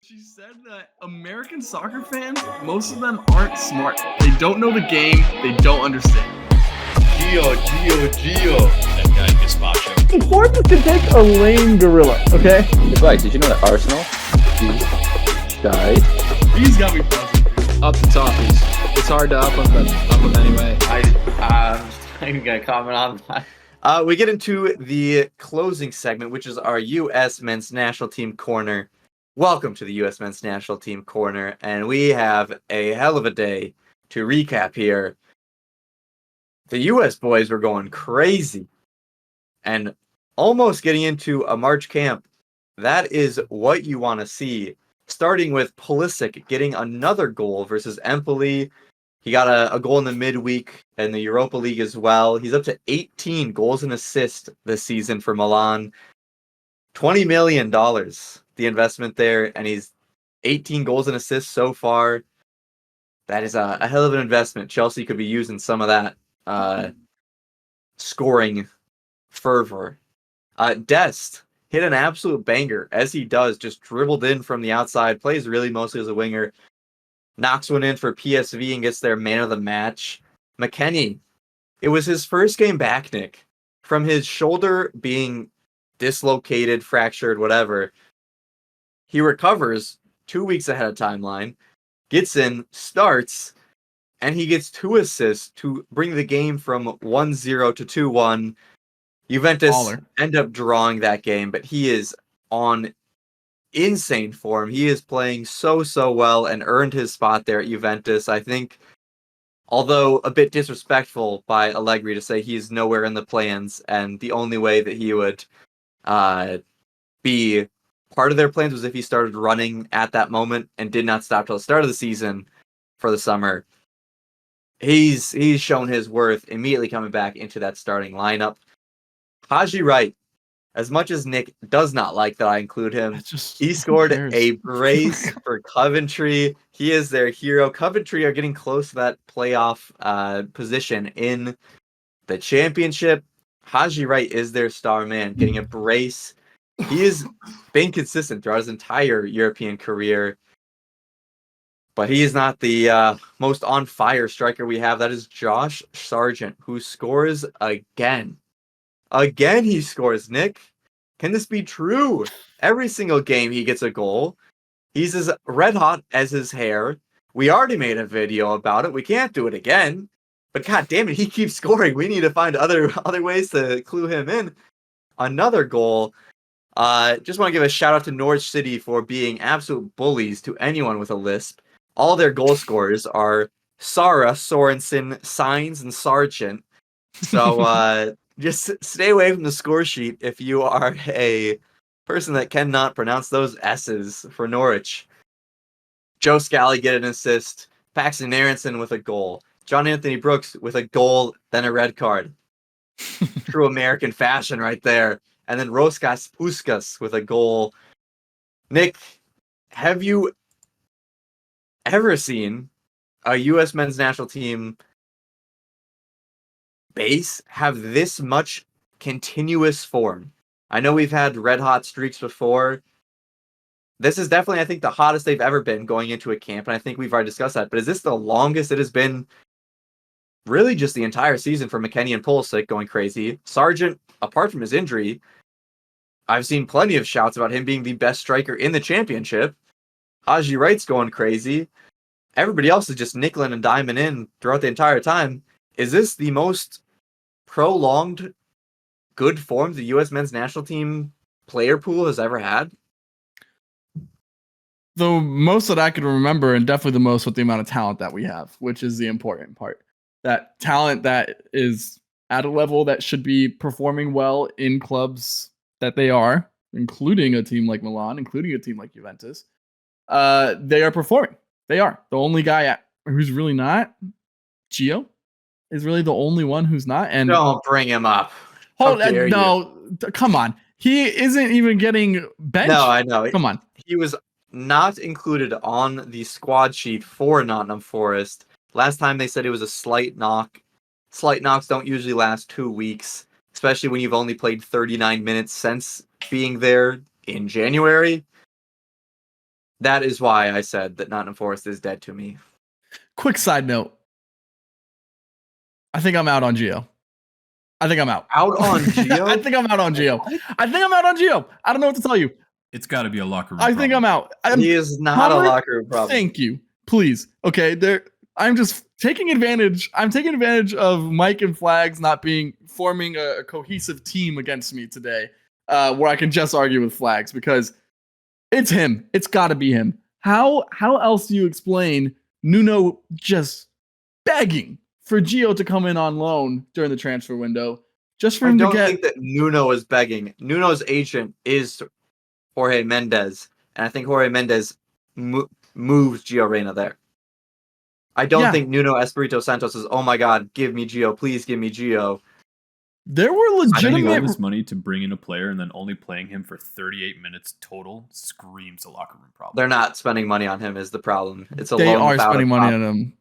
She said that American soccer fans, most of them aren't smart. They don't know the game. They don't understand. Gio. That guy Gazpacho. Sports can take a lame gorilla, okay? Advice, did you know that Arsenal died? He's got me buzzing. Up the topies. It's hard to up them anyway. I'm not even going to comment on that. We get into the closing segment, which is our U.S. Men's National Team Corner. Welcome to the U.S. Men's National Team Corner, and we have a hell of a day to recap here. The U.S. boys were going crazy and almost getting into a March camp. That is what you want to see. Starting with Pulisic getting another goal versus Empoli. He got a goal in the midweek in the Europa League as well. He's up to 18 goals and assists this season for Milan. $20 million, the investment there, and he's 18 goals and assists so far. That is a hell of an investment. Chelsea could be using some of that scoring fervor. Dest hit an absolute banger, as he does, just dribbled in from the outside, plays really mostly as a winger, knocks one in for PSV and gets their man of the match. McKennie, it was his first game back, Nick, from his shoulder being dislocated, fractured, whatever. He recovers 2 weeks ahead of timeline, gets in, starts, and he gets 2 assists to bring the game from 1-0 to 2-1. Juventus end up drawing that game, but he is on insane form. He is playing so well and earned his spot there at Juventus. I think, although a bit disrespectful by Allegri to say he's nowhere in the plans, and the only way that he would be part of their plans was if he started running at that moment and did not stop till the start of the season for the summer. He's shown his worth immediately coming back into that starting lineup. Haji Wright, as much as Nick does not like that I include him, he scored a brace for Coventry. He is their hero. Coventry are getting close to that playoff position in the championship. Haji Wright is their star man, getting a brace. He has been consistent throughout his entire European career, but he is not the most on-fire striker we have. That is Josh Sargent, who scores again. Again, he scores, Nick. Can this be true? Every single game he gets a goal. He's as red hot as his hair. We already made a video about it. We can't do it again. But god damn it, he keeps scoring. We need to find other ways to clue him in. Another goal. Just want to give a shout out to Norwich City for being absolute bullies to anyone with a lisp. All their goal scorers are Sara, Sorensen, Signs, and Sargent. So just stay away from the score sheet if you are a person that cannot pronounce those S's for Norwich. Joe Scally get an assist. Paxton Aaronson with a goal. John Anthony Brooks with a goal, then a red card. True American fashion right there. And then Roskas Puskas with a goal. Nick, have you ever seen a U.S. men's national team base have this much continuous form? I know we've had red hot streaks before. This is definitely, I think, the hottest they've ever been going into a camp, and I think we've already discussed that. But is this the longest it has been? Really just the entire season for McKennie and Pulisic going crazy. Sargent, apart from his injury, I've seen plenty of shouts about him being the best striker in the championship. Haji Wright's going crazy. Everybody else is just nickeling and diming in throughout the entire time. Is this the most prolonged good form the U.S. men's national team player pool has ever had? The most that I could remember, and definitely the most with the amount of talent that we have, which is the important part. That talent that is at a level that should be performing well in clubs that they are, including a team like Milan, including a team like Juventus. They are performing. They are. The only guy who's really not, Gio, is really the only one who's not. And don't bring him up. Come on. He isn't even getting benched. No, I know. Come on. He was not included on the squad sheet for Nottingham Forest. Last time they said it was a slight knock. Slight knocks don't usually last 2 weeks, especially when you've only played 39 minutes since being there in January. that is why I said that Nottingham Forest is dead to me. Quick side note. I think I'm out on Gio. I think I'm out. Out on Gio? I think I'm out on Gio. I think I'm out on Gio. I don't know what to tell you. It's got to be a locker room. I think I'm out. He is not a locker room problem. Thank you. Please. Okay. I'm just taking advantage. I'm taking advantage of Mike and Flags not forming a cohesive team against me today, where I can just argue with Flags because it's him. It's got to be him. How else do you explain Nuno just begging for Gio to come in on loan during the transfer window, just for him to get? I don't think that Nuno is begging. Nuno's agent is Jorge Mendes, and I think Jorge Mendes moves Gio Reyna there. I don't think Nuno Espirito Santos is, oh my God, give me Gio, please give me Gio. There were Spending all legitimate this money to bring in a player and then only playing him for 38 minutes total screams a locker room problem. They're not spending money on him is the problem. It's a They loan are without spending a money problem. on him.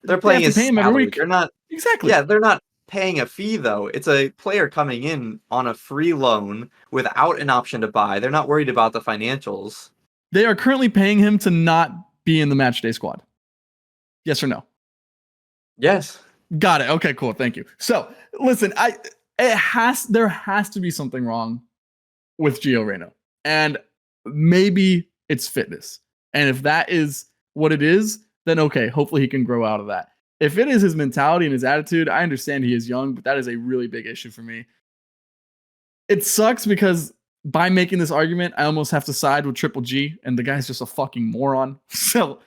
They're playing They have his to pay him every salary. week. They're not Exactly. Yeah, they're not paying a fee though. It's a player coming in on a free loan without an option to buy. They're not worried about the financials. They are currently paying him to not be in the matchday squad. Yes or no? Yes. Got it. Okay, cool. Thank you. So listen, there has to be something wrong with Gio Reyna. And maybe it's fitness. And if that is what it is, then okay, hopefully he can grow out of that. If it is his mentality and his attitude, I understand he is young, but that is a really big issue for me. It sucks because by making this argument, I almost have to side with Triple G, and the guy's just a fucking moron. So,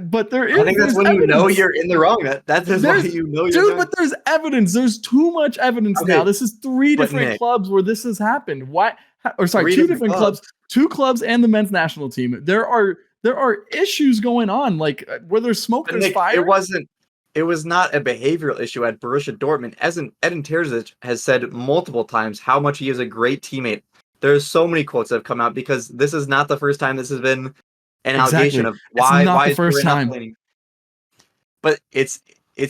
but there is. I think that's when evidence. you know you're in the wrong. That's why you know you're dude. But there's evidence. There's too much evidence now. This is three different Nick, clubs where this has happened. Why? Or sorry, two different clubs. Two clubs and the men's national team. There are issues going on. Like where there's smoke, there's fire. It was not a behavioral issue at Borussia Dortmund. As Edin Terzic has said multiple times how much he is a great teammate. There's so many quotes that have come out because this is not the first time this has been an allegation of why the first time. But it's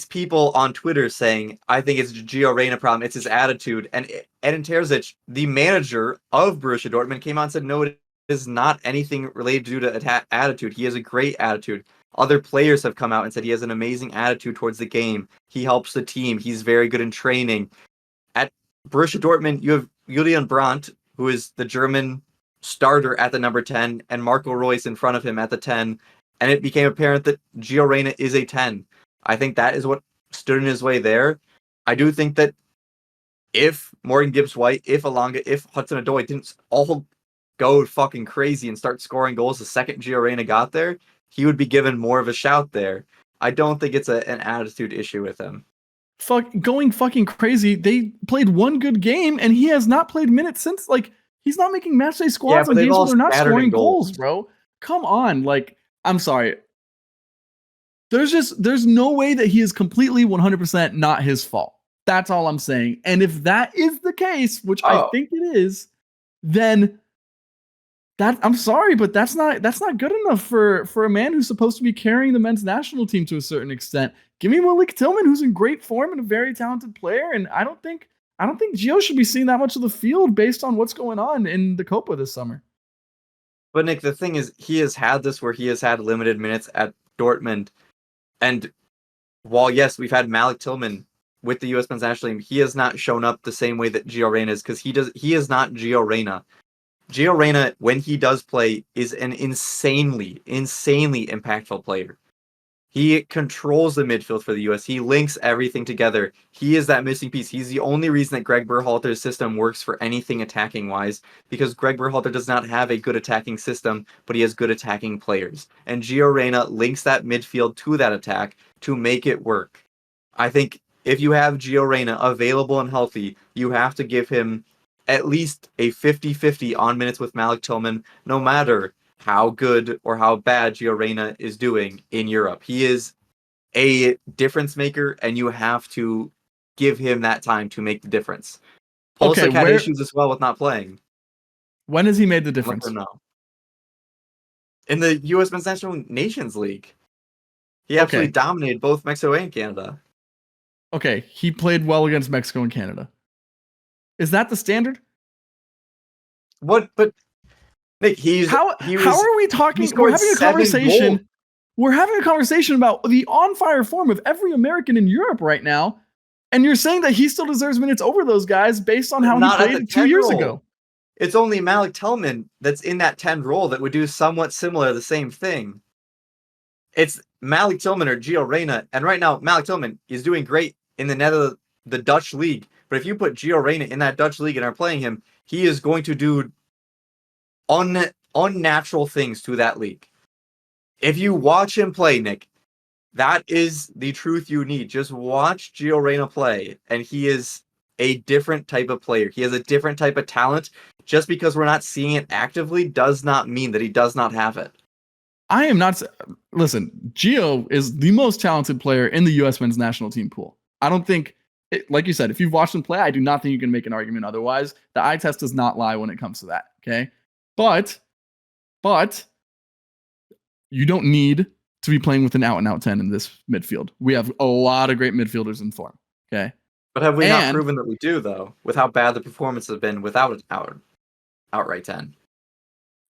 people on Twitter saying, I think it's Gio Reyna problem. It's his attitude. And Edin Terzic, the manager of Borussia Dortmund, came out and said, no, it is not anything related due to attitude. He has a great attitude. Other players have come out and said he has an amazing attitude towards the game. He helps the team. He's very good in training. At Borussia Dortmund, you have Julian Brandt, who is the German starter at the number 10, and Marco Reus in front of him at the 10. And it became apparent that Gio Reyna is a 10. I think that is what stood in his way there. I do think that if Morgan Gibbs-White, if Alanga, if Hudson-Odoi didn't all go fucking crazy and start scoring goals the second Gio Reyna got there, he would be given more of a shout there. I don't think it's an attitude issue with him. Going fucking crazy. They played one good game, and he has not played minutes since. Like, he's not making matchday squads on games where they're not scoring goals, bro. Come on. Like, I'm sorry. There's no way that he is completely 100% not his fault. That's all I'm saying. And if that is the case, which I think it is, then I'm sorry, but that's not good enough for a man who's supposed to be carrying the men's national team to a certain extent. Give me Malik Tillman, who's in great form and a very talented player, and I don't think Gio should be seeing that much of the field based on what's going on in the Copa this summer. But Nick, the thing is, he has had this where he has had limited minutes at Dortmund, and while yes, we've had Malik Tillman with the U.S. men's national team, he has not shown up the same way that Gio Reyna is because he is not Gio Reyna. Gio Reyna, when he does play, is an insanely impactful player. He controls the midfield for the U.S. He links everything together. He is that missing piece. He's the only reason that Greg Berhalter's system works for anything attacking-wise, because Greg Berhalter does not have a good attacking system, but he has good attacking players. And Gio Reyna links that midfield to that attack to make it work. I think if you have Gio Reyna available and healthy, you have to give him at least a 50-50 on minutes with Malik Tillman, no matter how good or how bad Gio Reyna is doing in Europe. He is a difference maker, and you have to give him that time to make the difference. Pulisic had issues as well with not playing. When has he made the difference? In the U.S. Men's National Nations League. He absolutely dominated both Mexico and Canada. Okay, he played well against Mexico and Canada. Is that the standard? What? But Nick, How are we talking? We're having a conversation. Goals. We're having a conversation about the on-fire form of every American in Europe right now, and you're saying that he still deserves minutes over those guys based on how he played 2 years ago. It's only Malik Tillman that's in that 10 role that would do somewhat similar the same thing. It's Malik Tillman or Gio Reyna, and right now Malik Tillman is doing great in the Dutch league. But if you put Gio Reyna in that Dutch league and are playing him, he is going to do unnatural things to that league. If you watch him play, Nick, that is the truth you need. Just watch Gio Reyna play, and he is a different type of player. He has a different type of talent. Just because we're not seeing it actively does not mean that he does not have it. I am not. Listen, Gio is the most talented player in the U.S. men's national team pool. I don't think, like you said, if you've watched him play, I do not think you can make an argument otherwise. The eye test does not lie when it comes to that. Okay, but you don't need to be playing with an out-and-out 10 in this midfield. We have a lot of great midfielders in form. Okay. But have we not proven that we do, though, with how bad the performance has been without an outright 10?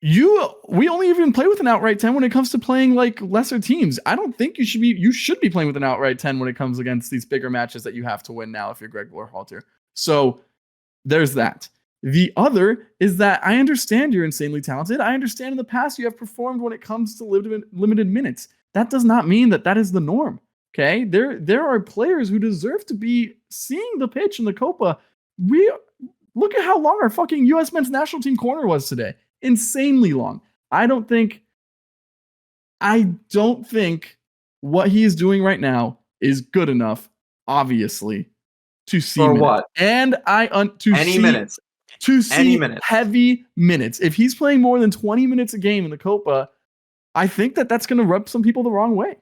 We only even play with an outright 10 when it comes to playing like lesser teams. I don't think you should be playing with an outright 10 when it comes against these bigger matches that you have to win now if you're Greg Berhalter. So there's that. The other is that I understand you're insanely talented. I understand in the past you have performed when it comes to limited minutes. That does not mean that is the norm. Okay, there are players who deserve to be seeing the pitch in the Copa. Look at how long our fucking U.S. men's national team corner was today. Insanely long. I don't think what he is doing right now is good enough, obviously, to see for minutes. What? And minutes. To see Any minutes. Heavy minutes. If he's playing more than 20 minutes a game in the Copa, I think that's going to rub some people the wrong way.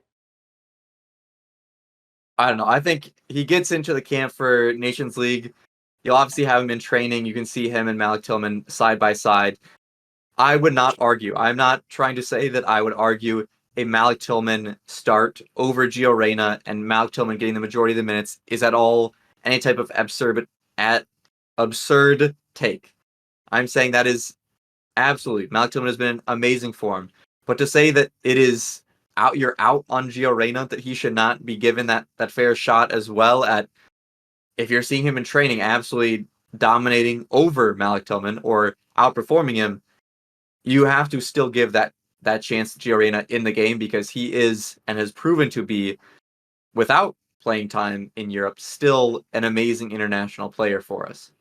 I don't know. I think he gets into the camp for Nations League. You'll obviously have him in training. You can see him and Malik Tillman side by side. I would not argue. I'm not trying to say that I would argue a Malik Tillman start over Gio Reyna and Malik Tillman getting the majority of the minutes is at all any type of absurd take. I'm saying that is absolutely. Malik Tillman has been in amazing form. But to say that you're out on Gio Reyna, that he should not be given that fair shot as well if you're seeing him in training absolutely dominating over Malik Tillman or outperforming him, you have to still give that chance to Gio Reyna in the game because he is and has proven to be, without playing time in Europe, still an amazing international player for us.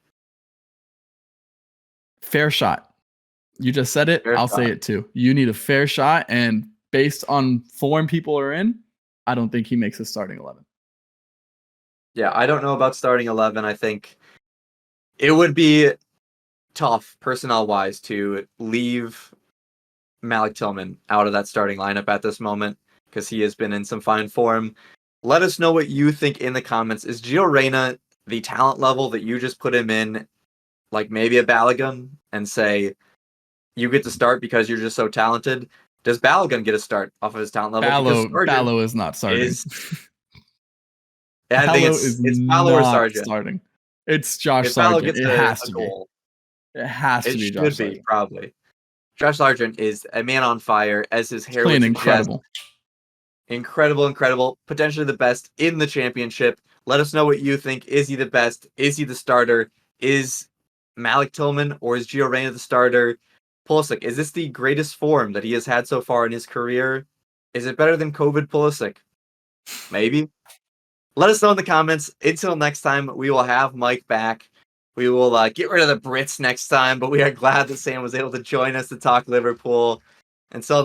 Fair shot. You just said it. I'll say it too. You need a fair shot, and based on form people are in, I don't think he makes a starting 11. Yeah, I don't know about starting 11. I think it would be tough personnel-wise to leave Malik Tillman out of that starting lineup at this moment because he has been in some fine form. Let us know what you think in the comments. Is Gio Reyna the talent level that you just put him in, like maybe a Balogun, and say you get to start because you're just so talented? Does Balogun get a start off of his talent level? Ballo is not starting. I think it's Ballo or Sargent. Starting. It's Josh Sargent. It has to be. It has to be Josh Sargent. Probably. Josh Sargent is a man on fire, as his hair playing would incredible. Incredible. Potentially the best in the championship. Let us know what you think. Is he the best? Is he the starter? Is Malik Tillman or is Gio Reyna the starter? Pulisic, is this the greatest form that he has had so far in his career? Is it better than COVID Pulisic? Maybe. Let us know in the comments. Until next time, we will have Mike back. We will get rid of the Brits next time, but we are glad that Sam was able to join us to talk Liverpool. Until